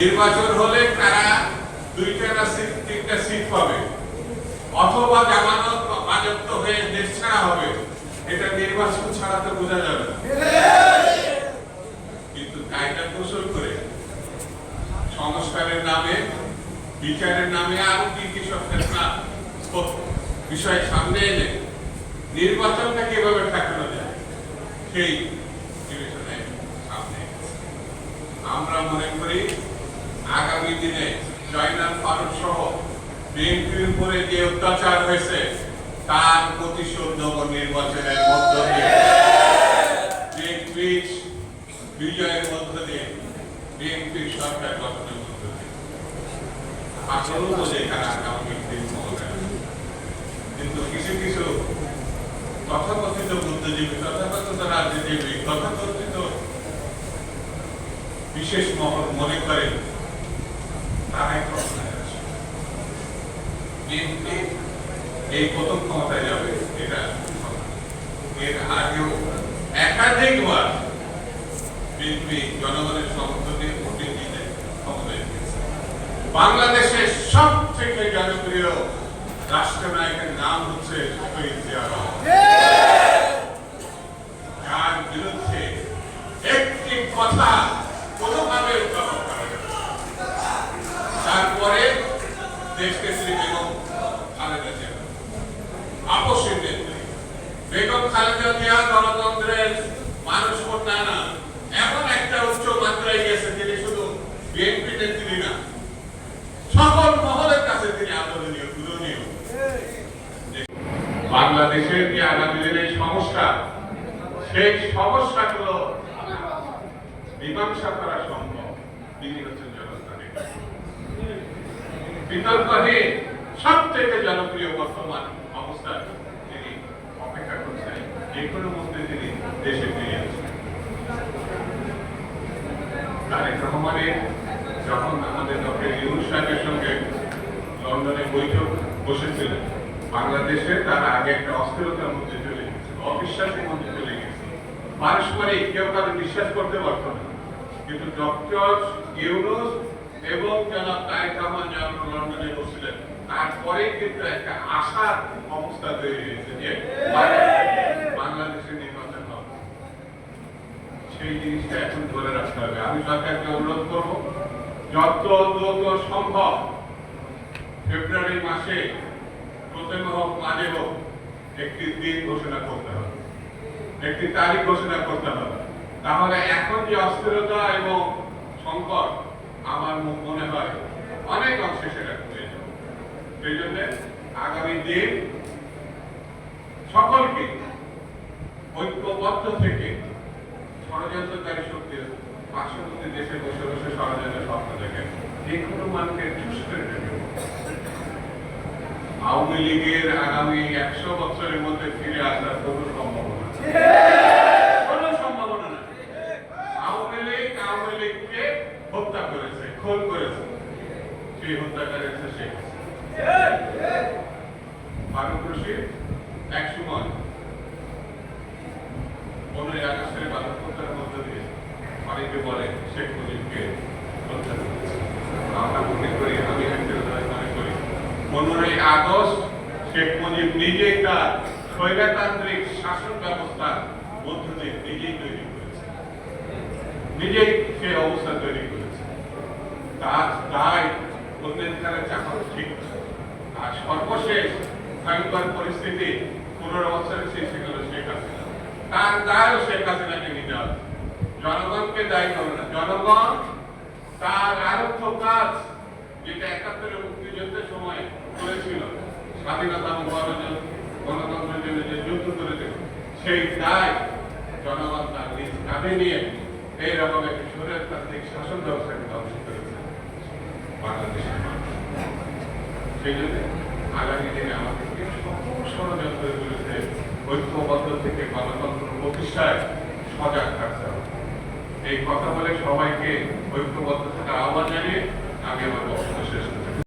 নির্বাচন হলে কারা দুইটা না তিনটা সিট পাবে অথবা জামানত বাজেয়াপ্ত হয়ে দেশ ছাড়া হবে, এটা নির্বাচন ছাড়া তো বোঝা যাবে না। কিন্তু কায়দা কৌশল করে সংস্কারের নামে, বিচারের নামে আরো কি সব বিষয় সামনে এনে নির্বাচনটা কিভাবে ঠেকানো যায় সেই বিবেচনায় সামনে আমরা মনে করি আগামী দিনে জয়নাল ফারুক সহ বিএনপির উপরে যে অত্যাচার হয়েছে তার প্রতিশোধ নেব নির্বাচনের মধ্য দিয়ে, বিজয়ের মধ্য দিয়ে, বিএনপির সরকার গঠনের মধ্য দিয়ে। আসলে বোঝে এখানে আগামী দিন হবে, কিন্তু কিছু কিছু তথাকথিত বুদ্ধিজীবী, তথাকথিত রাজনীতিবিদ, তথাকথিত বিশেষ মহল মনে করে তারাই ক্ষমতায় আছে। বিএনপি এই প্রথম ক্ষমতায় যাবে এটা, এর আগেও একাধিকবার বিএনপি জনগণের সমর্থন দিয়ে ভোটে জিতে ক্ষমতায় গিয়েছে। বাংলাদেশের সবথেকে জনপ্রিয় রাষ্ট্রনায়কের নাম হচ্ছে শহীদ জিয়া রহমান, যার বিরুদ্ধে একটি কথা কোনোভাবে উত্থাপন করা যাবে। তারপরে দেশনেত্রী বেগম খালেদা জিয়া, আপসের নেত্রী বেগম খালেদা জিয়া গণতন্ত্রের মানুষ কন্যা না, এমন একটা উচ্চ মাত্রায় গেছে তিনি শুধু বিএনপি নেত্রী না, সকল মহলের কাছে তিনি আদরণীয়, পূরণীয়। বাংলাদেশের যে আগামী দিনের সমস্যা, সেই সমস্যাগুলো মীমাংসা করা সম্ভব তিনি হচ্ছেন জনগণের বিকল্পহীন সবথেকে জনপ্রিয় বর্তমান অবস্থায় তিনি অপেক্ষা করছেন, যে কোনো মধ্যে তিনি দেশে ফিরে আসছেন। তারেক রহমানের যখন আমাদের ডক্টর ইউনূস সাহেবের সঙ্গে লন্ডনে বৈঠক বসেছিলেন, বাংলাদেশে তার আগে একটা অস্থিরতার মধ্যে চলে গেছে, অবিশ্বাসের মধ্যে চলে গেছে, পারস্পরিক কেউ কারো বিশ্বাস করতে পারত না। কিন্তু ডক্টর ইউনূস এবং জনাব তারেক রহমান যখন লন্ডনে বসছিলেন, তারপরে কিন্তু একটা আশার অবস্থা তৈরি হয়েছে যে বাংলাদেশের নির্বাচন হবে। সেই জিনিসটা এখন ধরে রাখতে হবে। আমি সরকারকে অনুরোধ করবো যত দ্রুত সম্ভব ফেব্রুয়ারি মাসে প্রথম হোক মাঝে হোক একটি দিন ঘোষণা করতে হবে, একটি তারিখ ঘোষণা করতে হবে। তাহলে এখন যে অস্থিরতা এবং সংকট আমার মনে হয় অনেক অংশে সেটা কমে যাবে। সেই জন্য আগামী দিন সকলকে ঐক্যবদ্ধ থেকে ষড়যন্ত্রকারী শক্তির পার্শ্ববর্তী দেশে বসে বসে ষড়যন্ত্রের স্বপ্ন দেখেন, যে কোনো মানুষকে ঠুস করে দেবে। আওয়ামী লীগের আগামী 100 বছরের মধ্যে ফিরে আসার কোনো সম্ভাবনা নেই। আওয়ামী লীগকে হত্যা করেছে, খুন করেছে, সেই হত্যাকারী হচ্ছে শেখ ফারুক রশিদ। এক সময় 15 আগস্টের গণহত্যার মধ্য দিয়ে অনেকে বলে শেখ মুজিবকে হত্যা করেছে। আমরা মনে করি, আমি মনে করি 15 আগস্ট শেখ মুজিব নিজেই তার স্বৈরতান্ত্রিক শাসন ব্যবস্থার মধ্য দিয়ে নিজেই তৈরি করেছে, নিজেই সে অবস্থা তৈরি করেছে। তার দায় অন্যের দ্বারা চাপা ঠিক। আর সর্বশেষ ভয়ঙ্কর পরিস্থিতি 15 বছরের শেষে গেল শেখ হাসিনা, তার দায়ও শেখ হাসিনাকে নিতে হবে, জনগণকে দায়ী হবে না। জনগণ তার আরোগ্য কাজ যেটা 71 মুক্তিযুদ্ধের সময় করেছিল, স্বাধীনতা এবং গণতন্ত্রের জন্য যে যুদ্ধ করেছিল, সেই দায় জনগণ তার নিজ কাঁধে নিয়ে এইরকম একটি স্বৈরতান্ত্রিক শাসন ব্যবস্থাকে ধ্বংস করেছে বাংলাদেশের মানুষ। সেই জন্য আগামী দিনে আমাদেরকে সকল ষড়যন্ত্রের বিরুদ্ধে ঐক্যবদ্ধ থেকে গণতন্ত্র প্রতিষ্ঠায় সজাগ থাকতে হবে। এই কথা বলে সবাইকে ঐক্যবদ্ধ থাকার আহ্বান জানিয়ে আমি আমার বক্তব্য